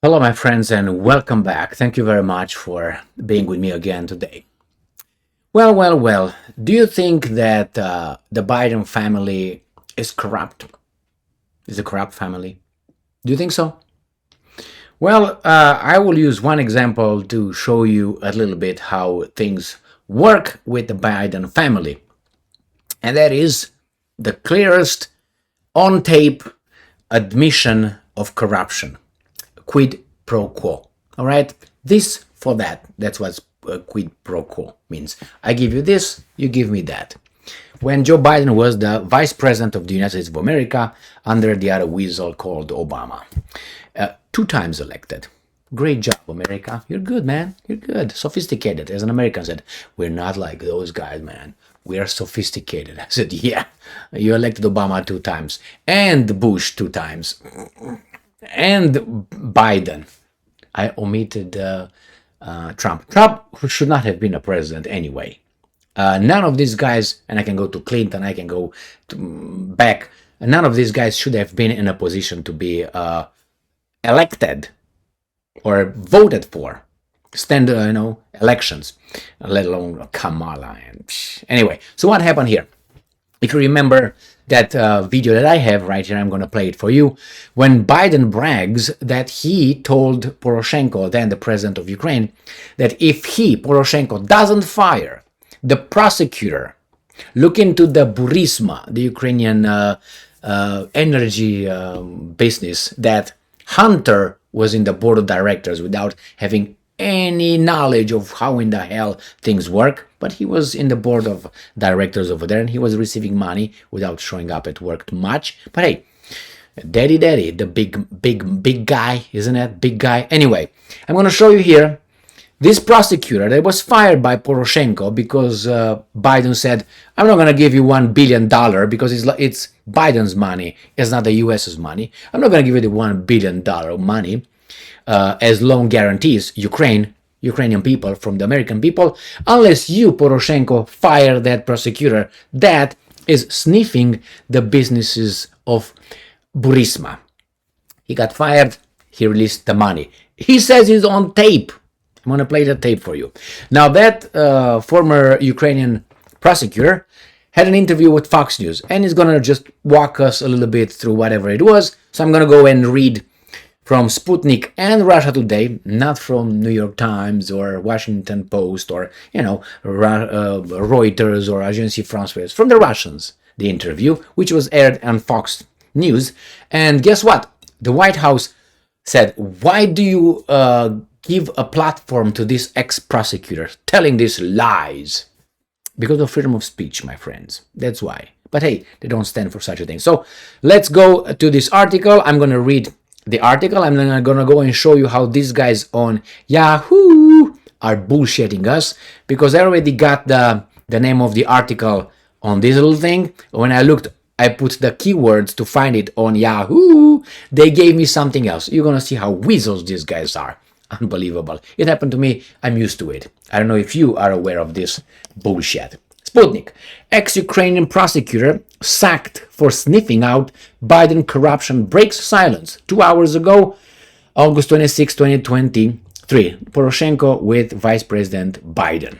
Hello, my friends, and welcome back. Thank you very much for being with me again today. Well. Do you think that the Biden family is corrupt? Is a corrupt family? Do you think so? Well, I will use one example to show you a little bit how things work with the Biden family, and that is the clearest on tape admission of corruption. Quid pro quo. All right, this for that. That's what quid pro quo means. I give you this, you give me that. When Joe Biden was the vice president of the United States of America under the other weasel called Obama, 2 times elected. Great job, America. You're good, man. You're good. Sophisticated. As an American said, we're not like those guys, man. We are sophisticated. I said, yeah. You elected Obama 2 times and Bush 2 times. And Biden. I omitted Trump. Trump should not have been a president anyway. None of these guys, and I can go to Clinton, I can go back, none of these guys should have been in a position to be elected or voted for, elections, let alone Kamala. Anyway, so what happened here? If you remember that video that I have right here, I'm going to play it for you. When Biden brags that he told Poroshenko, then the president of Ukraine, that if Poroshenko, doesn't fire the prosecutor, look into the Burisma, the Ukrainian energy business, that Hunter was in the board of directors without having any knowledge of how in the hell things work, but he was in the board of directors over there and he was receiving money without showing up at work too much. But hey, daddy, the big guy, isn't it? Big guy. Anyway, I'm going to show you here this prosecutor that was fired by Poroshenko because Biden said, I'm not going to give you $1 billion because it's Biden's money, it's not the US's money. I'm not going to give you the $1 billion money as loan guarantees Ukrainian people from the American people, unless you, Poroshenko, fire that prosecutor that is sniffing the businesses of Burisma. He got fired, he released the money. He says he's on tape. I'm going to play the tape for you. Now, that former Ukrainian prosecutor had an interview with Fox News, and he's going to just walk us a little bit through whatever it was. So I'm going to go and read from Sputnik and Russia Today, not from New York Times or Washington Post or, Reuters or Agence France Presse, from the Russians, the interview, which was aired on Fox News. And guess what? The White House said, why do you give a platform to this ex-prosecutor telling these lies? Because of freedom of speech, my friends. That's why. But hey, they don't stand for such a thing. So let's go to this article. I'm going to read the article. I'm then going to go and show you how these guys on Yahoo are bullshitting us, because I already got the name of the article on this little thing. When I looked, I put the keywords to find it on Yahoo. They gave me something else. You're going to see how weasels these guys are. Unbelievable. It happened to me. I'm used to it. I don't know if you are aware of this bullshit. Sputnik. Ex-Ukrainian prosecutor sacked for sniffing out Biden corruption breaks silence. 2 hours ago, August 26, 2023. Poroshenko with Vice President Biden.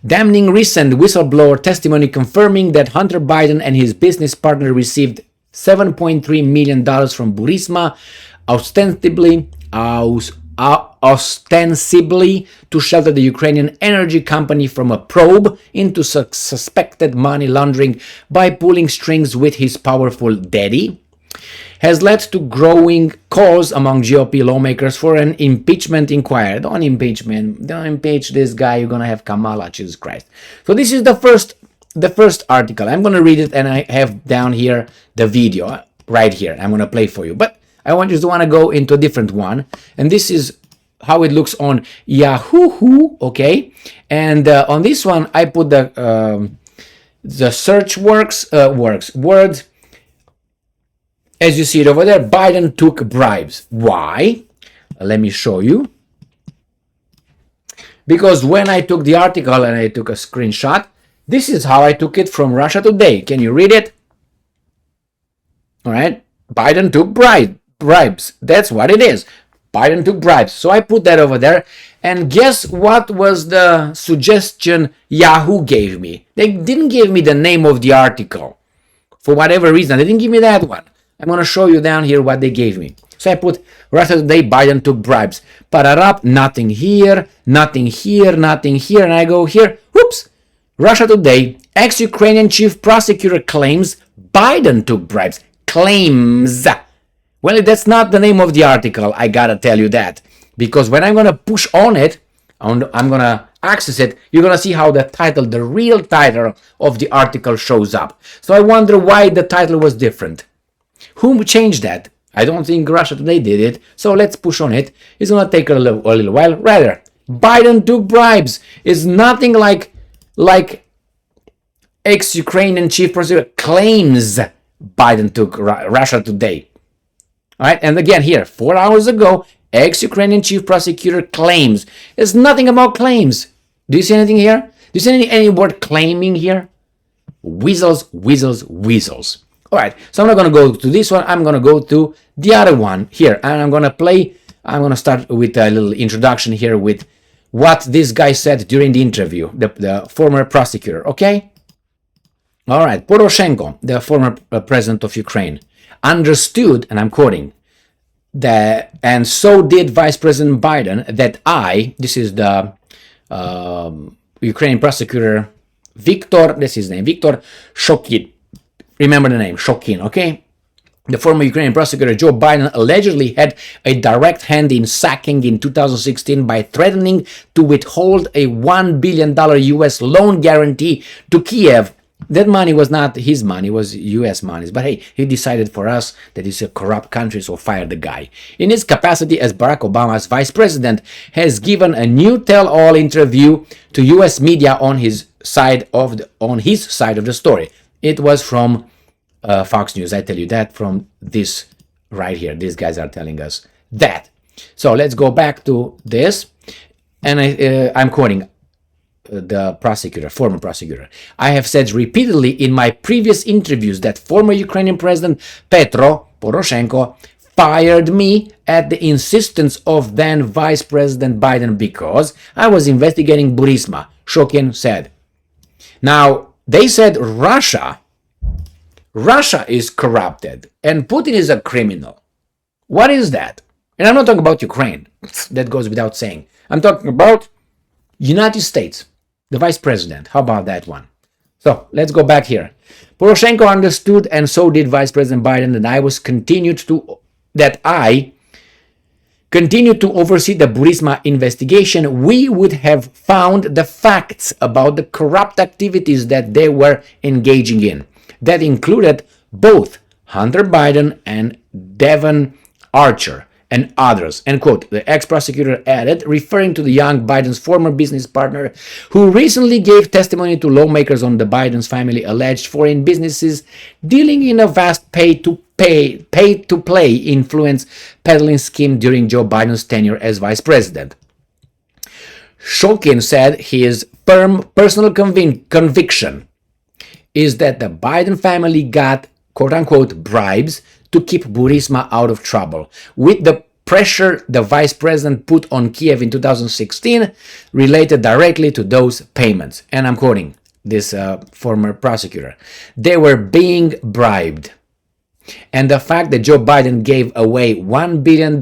Damning recent whistleblower testimony confirming that Hunter Biden and his business partner received $7.3 million from Burisma, ostensibly to shelter the Ukrainian energy company from a probe into suspected money laundering by pulling strings with his powerful daddy, has led to growing calls among GOP lawmakers for an impeachment inquiry. Don't impeach this guy, you're gonna have Kamala, Jesus Christ. So this is the first article. I'm gonna read it, and I have down here the video right here. I'm gonna play for you. But I want you to want to go into a different one, and this is how it looks on Yahoo, okay? And on this one, I put the search words. As you see it over there, Biden took bribes. Why? Let me show you. Because when I took the article and I took a screenshot, this is how I took it from Russia Today. Can you read it? All right. Biden took bribes. That's what it is. Biden took bribes. So I put that over there. And guess what was the suggestion Yahoo gave me? They didn't give me the name of the article. For whatever reason, they didn't give me that one. I'm going to show you down here what they gave me. So I put Russia Today, Biden took bribes. Pararap, nothing here, nothing here, nothing here. And I go here. Whoops. Russia Today, ex-Ukrainian chief prosecutor claims Biden took bribes. Claims. Well, that's not the name of the article. I got to tell you that. Because when I'm going to push on it, I'm going to access it, you're going to see how the title, the real title of the article shows up. So I wonder why the title was different. Who changed that? I don't think Russia Today did it. So let's push on it. It's going to take a little while. Rather, Biden took bribes. It's nothing like ex-Ukrainian chief prosecutor claims Biden took Russia Today. All right, and again here, 4 hours ago, ex-Ukrainian chief prosecutor claims. There's nothing about claims. Do you see anything here? Do you see any word claiming here? Weasels, weasels, weasels. All right, so I'm not going to go to this one. I'm going to go to the other one here. And I'm going to start with a little introduction here with what this guy said during the interview, the former prosecutor, okay? All right, Poroshenko, the former president of Ukraine, understood, and I'm quoting, that, and so did Vice President Biden, that this is the Ukrainian prosecutor, this is his name, Viktor Shokin. Remember the name, Shokin, okay? The former Ukrainian prosecutor Joe Biden allegedly had a direct hand in sacking in 2016 by threatening to withhold a $1 billion US loan guarantee to Kiev. That money was not his money, it was US money. But hey, he decided for us that it's a corrupt country, so fire the guy. In his capacity as Barack Obama's vice president, has given a new tell-all interview to US media on his side of the story. It was from Fox News, I tell you that, from this right here. These guys are telling us that. So let's go back to this, and I'm quoting the prosecutor, former prosecutor. I have said repeatedly in my previous interviews that former Ukrainian President Petro Poroshenko fired me at the insistence of then Vice President Biden because I was investigating Burisma, Shokin said. Now, they said Russia is corrupted and Putin is a criminal. What is that? And I'm not talking about Ukraine. That goes without saying. I'm talking about United States. The vice president. How about that one? So let's go back here. Poroshenko understood, and so did Vice President Biden, that I continued to oversee the Burisma investigation. We would have found the facts about the corrupt activities that they were engaging in. That included both Hunter Biden and Devon Archer and others, end quote. The ex-prosecutor added, referring to the young Biden's former business partner, who recently gave testimony to lawmakers on the Biden's family alleged foreign businesses dealing in a vast pay-to-play influence peddling scheme during Joe Biden's tenure as vice president. Shokin said his firm personal conviction is that the Biden family got, quote-unquote, bribes to keep Burisma out of trouble, with the pressure the vice president put on Kiev in 2016 related directly to those payments. And I'm quoting this former prosecutor. They were being bribed. And the fact that Joe Biden gave away $1 billion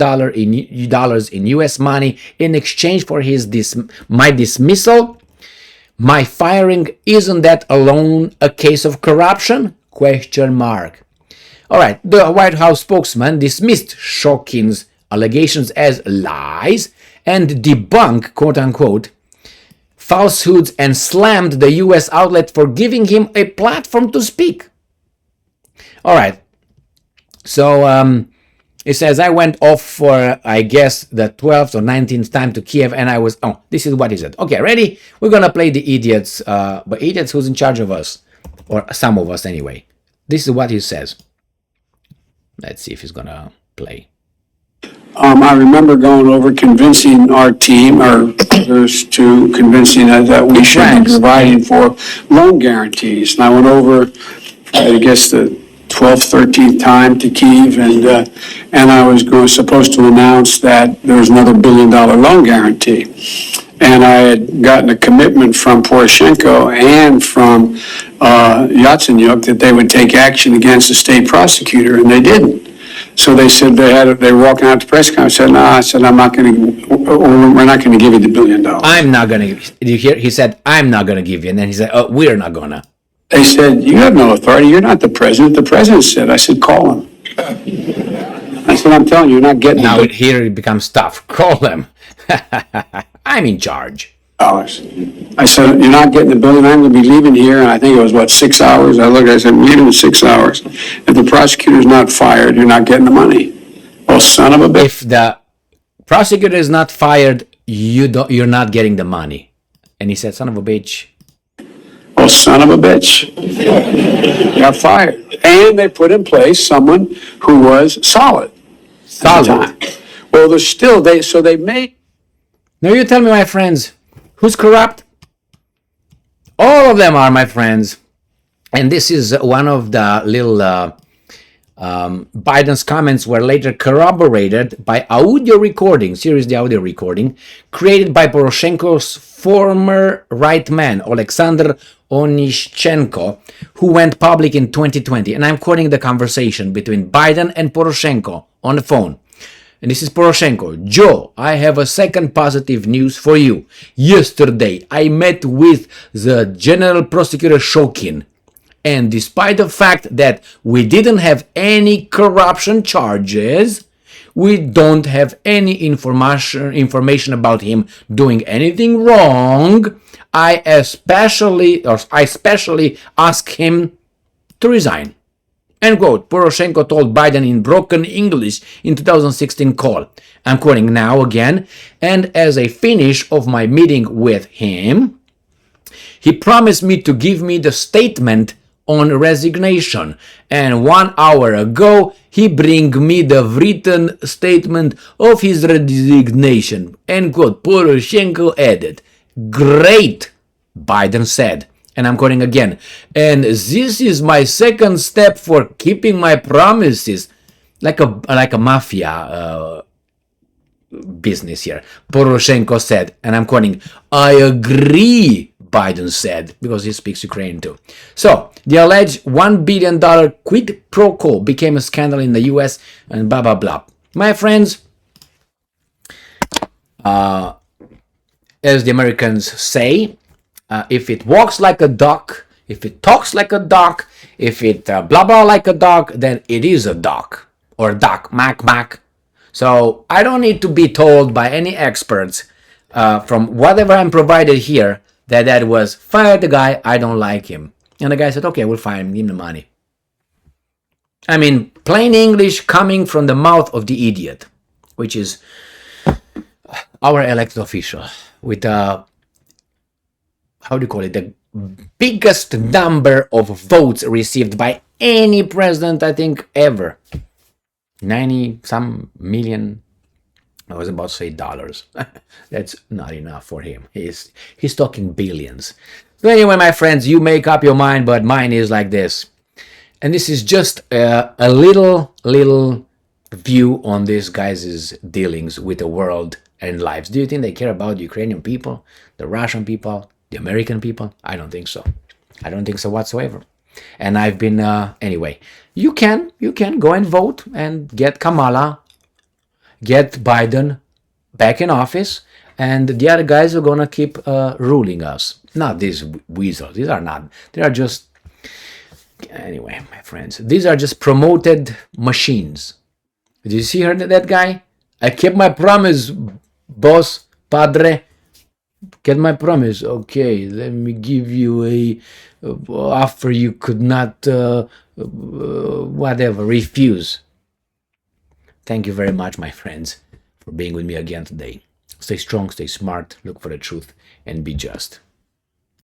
in US money in exchange for my dismissal, my firing, isn't that alone a case of corruption? Question mark. All right, the White House spokesman dismissed Shokin's allegations as lies and debunked, quote-unquote, falsehoods and slammed the U.S. outlet for giving him a platform to speak. All right, so it says, I went off for, I guess, the 12th or 19th time to Kiev, and I was, this is what he said. Okay, ready? We're going to play the idiots, but idiots who's in charge of us, or some of us anyway. This is what he says. Let's see if he's going to play. I remember going over convincing our team, or others, to convincing that we should be providing for loan guarantees. And I went over, I guess, the 12th, 13th time to Kyiv, and I was supposed to announce that there was another $1 billion loan guarantee. And I had gotten a commitment from Poroshenko and from Yatsenyuk that they would take action against the state prosecutor, and they didn't. So they said they were walking out to press conference. I said, no, I said, I'm not going to, we're not going to give you the $1 billion. I'm not going to give you. Did you hear? He said, I'm not going to give you. And then he said, oh, we're not going to. They said, you have no authority. You're not the president. The president said. I said, call him. I said, I'm telling you, you're not getting now here it becomes tough. Call them. I'm in charge. I said, you're not getting the billion. I'm going to be leaving here. And I think it was, 6 hours? I said, I'm leaving in 6 hours. If the prosecutor's not fired, you're not getting the money. Oh, son of a bitch. If the prosecutor is not fired, you're not getting the money. And he said, son of a bitch. Oh, son of a bitch. Got fired. And they put in place someone who was solid. Solid. Well, there's still, they made. Now you tell me, my friends, who's corrupt? All of them are my friends. And this is one of the little Biden's comments were later corroborated by audio recording, seriously audio recording, created by Poroshenko's former right man, Alexander Onishchenko, who went public in 2020. And I'm quoting the conversation between Biden and Poroshenko on the phone. And this is Poroshenko. Joe, I have a second positive news for you. Yesterday, I met with the General Prosecutor Shokin. And despite the fact that we didn't have any corruption charges, we don't have any information about him doing anything wrong. I especially asked him to resign. End quote. Poroshenko told Biden in broken English in 2016 call. I'm quoting now again. And as a finish of my meeting with him, he promised me to give me the statement on resignation. And 1 hour ago, he bring me the written statement of his resignation. End quote. Poroshenko added. Great, Biden said. And I'm quoting again. And this is my second step for keeping my promises. Like a mafia business here. Poroshenko said, and I'm quoting, I agree, Biden said, because he speaks Ukrainian too. So, the alleged $1 billion quid pro quo became a scandal in the US and blah, blah, blah. My friends, as the Americans say, if it walks like a duck, if it talks like a duck, if it blah blah like a duck, then it is a duck. Or duck, mac. So I don't need to be told by any experts from whatever I'm provided here that was fire the guy, I don't like him. And the guy said, okay, we'll fire him, give him the money. I mean, plain English coming from the mouth of the idiot, which is our elected official with how do you call it, the biggest number of votes received by any president, I think, ever. 90-some million, I was about to say dollars. That's not enough for him. He's talking billions. So anyway, my friends, you make up your mind, but mine is like this. And this is just a little view on this guy's dealings with the world and lives. Do you think they care about the Ukrainian people, the Russian people, the American people? I don't think so. I don't think so whatsoever. And I've been, anyway, you can go and vote and get Kamala, get Biden back in office, and the other guys are going to keep ruling us. Not these weasels. These are not. They are just, anyway, my friends, these are just promoted machines. Did you see that guy? I kept my promise, boss, padre. Get my promise. Okay, let me give you a offer you could not, whatever, refuse. Thank you very much, my friends, for being with me again today. Stay strong, stay smart, look for the truth, and be just.